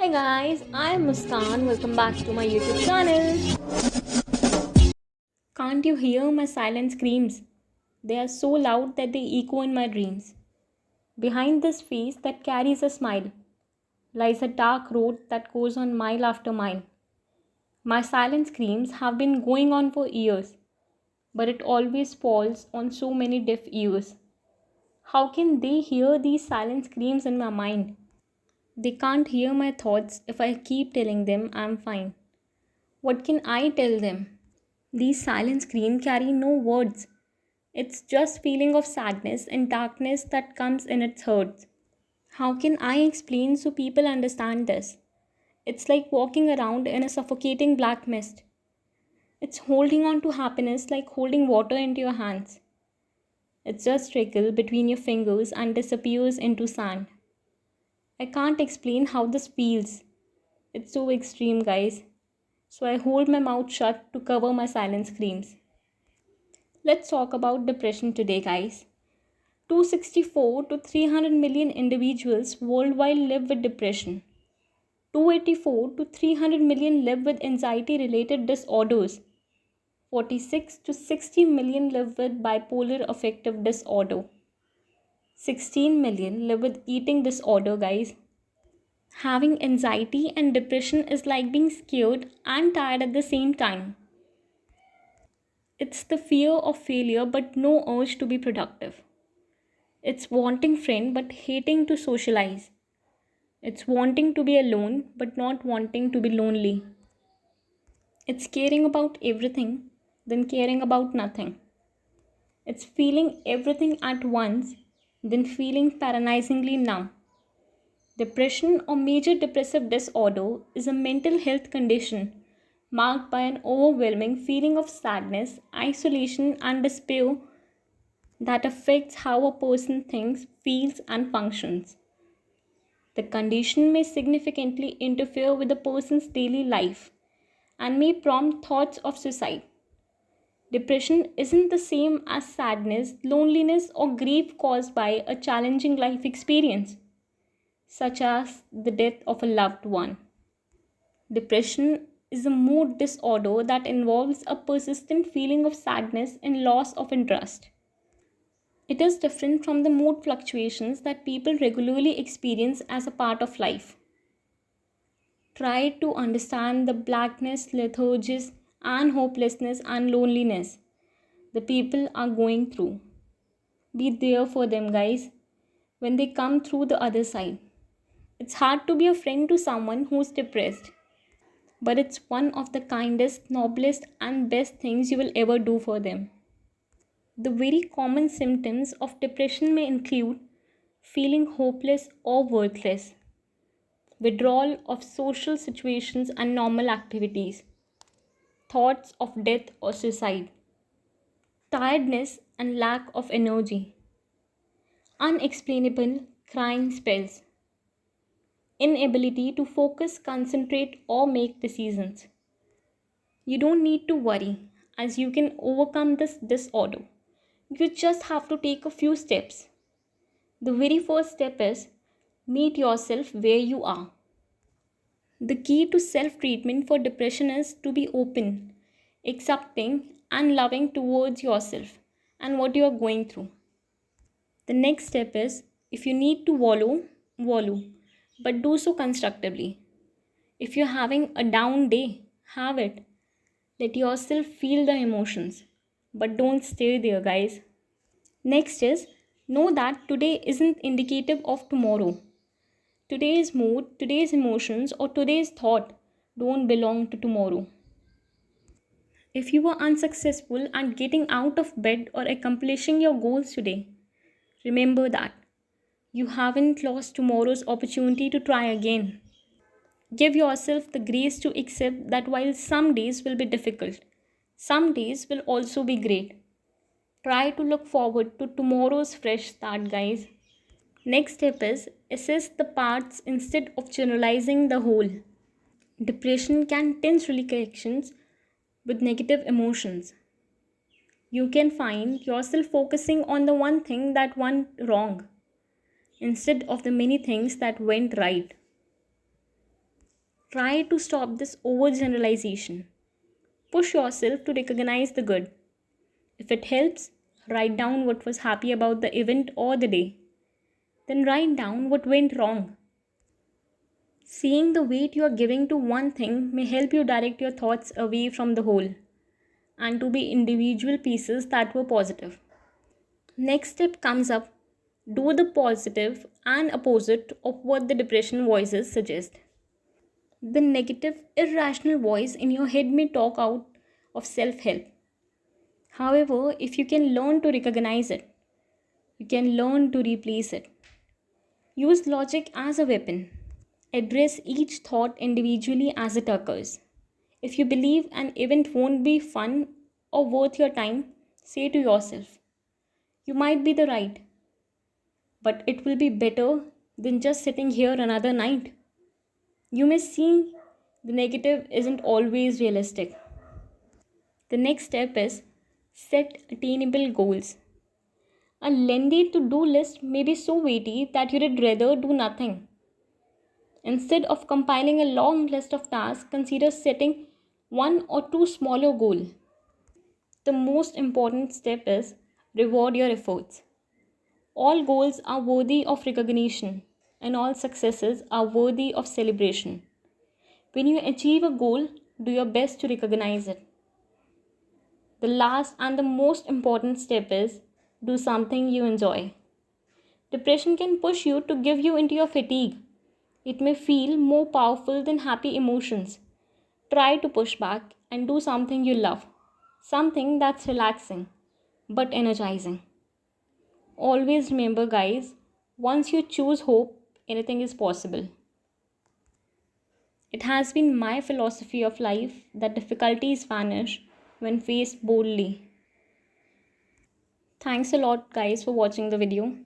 Hi guys, I'm Muskan. Welcome back to my YouTube channel. Can't you hear my silent screams? They are so loud that they echo in my dreams. Behind this face that carries a smile lies a dark road that goes on mile after mile. My silent screams have been going on for years, but it always falls on so many deaf ears. How can they hear these silent screams in my mind? They can't hear my thoughts if I keep telling them I'm fine. What can I tell them? These silent screams carry no words. It's just feeling of sadness and darkness that comes in its hurts. How can I explain so people understand this? It's like walking around in a suffocating black mist. It's holding on to happiness like holding water into your hands. It just trickles between your fingers and disappears into sand. I can't explain how this feels. It's so extreme, guys. So I hold my mouth shut to cover my silent screams. Let's talk about depression today, guys. 264 to 300 million individuals worldwide live with depression. 284 to 300 million live with anxiety related disorders. 46 to 60 million live with bipolar affective disorder. 16 million live with eating disorder, guys. Having anxiety and depression is like being scared and tired at the same time. It's the fear of failure but no urge to be productive. It's wanting friend but hating to socialize. It's wanting to be alone but not wanting to be lonely. It's caring about everything then caring about nothing. It's feeling everything at once then feeling paralyzingly numb. Depression or major depressive disorder is a mental health condition marked by an overwhelming feeling of sadness, isolation, and despair that affects how a person thinks, feels, and functions. The condition may significantly interfere with a person's daily life and may prompt thoughts of suicide. Depression isn't the same as sadness, loneliness, or grief caused by a challenging life experience, such as the death of a loved one. Depression is a mood disorder that involves a persistent feeling of sadness and loss of interest. It is different from the mood fluctuations that people regularly experience as a part of life. Try to understand the blackness, lethargy, and hopelessness and loneliness the people are going through. Be there for them, guys, when they come through the other side. It's hard to be a friend to someone who's depressed, but it's one of the kindest, noblest, and best things you will ever do for them. The very common symptoms of depression may include feeling hopeless or worthless, withdrawal of social situations and normal activities, thoughts of death or suicide, tiredness and lack of energy, unexplainable crying spells, inability to focus, concentrate, or make decisions. You don't need to worry, as you can overcome this disorder. You just have to take a few steps. The very first step is meet yourself where you are. The key to self treatment for depression is to be open, accepting, and loving towards yourself and what you are going through. The next step is if you need to wallow, wallow, but do so constructively. If you're having a down day, have it. Let yourself feel the emotions, but don't stay there, guys. Next is know that today isn't indicative of tomorrow. Today's mood, today's emotions, or today's thought don't belong to tomorrow. If you were unsuccessful at getting out of bed or accomplishing your goals today, remember that you haven't lost tomorrow's opportunity to try again. Give yourself the grace to accept that while some days will be difficult, some days will also be great. Try to look forward to tomorrow's fresh start, guys. Next step is assess the parts instead of generalizing the whole. Depression can tinge reactions with negative emotions. You can find yourself focusing on the one thing that went wrong instead of the many things that went right. Try to stop this overgeneralization. Push yourself to recognize the good. If it helps, write down what was happy about the event or the day. Then write down what went wrong. Seeing the weight you are giving to one thing may help you direct your thoughts away from the whole and to be individual pieces that were positive. Next step comes up, do the positive and opposite of what the depression voices suggest. The negative, irrational voice in your head may talk out of self help. However, if you can learn to recognize it, you can learn to replace it. Use logic as a weapon. Address each thought individually as it occurs. If you believe an event won't be fun or worth your time, say to yourself, you might be the right, but it will be better than just sitting here another night. You may see the negative isn't always realistic. The next step is set attainable goals. A lengthy to do list may be so weighty that you'd rather do nothing. Instead of compiling a long list of tasks, consider setting one or two smaller goals. The most important step is reward your efforts. All goals are worthy of recognition, and all successes are worthy of celebration. When you achieve a goal, do your best to recognize it. The last and the most important step is do something you enjoy. Depression can push you to give you into your fatigue. It may feel more powerful than happy emotions. Try to push back and do something you love, something that's relaxing but energizing. Always remember, guys, once you choose hope, anything is possible. It has been my philosophy of life that difficulties vanish when faced boldly. Thanks a lot, guys, for watching the video.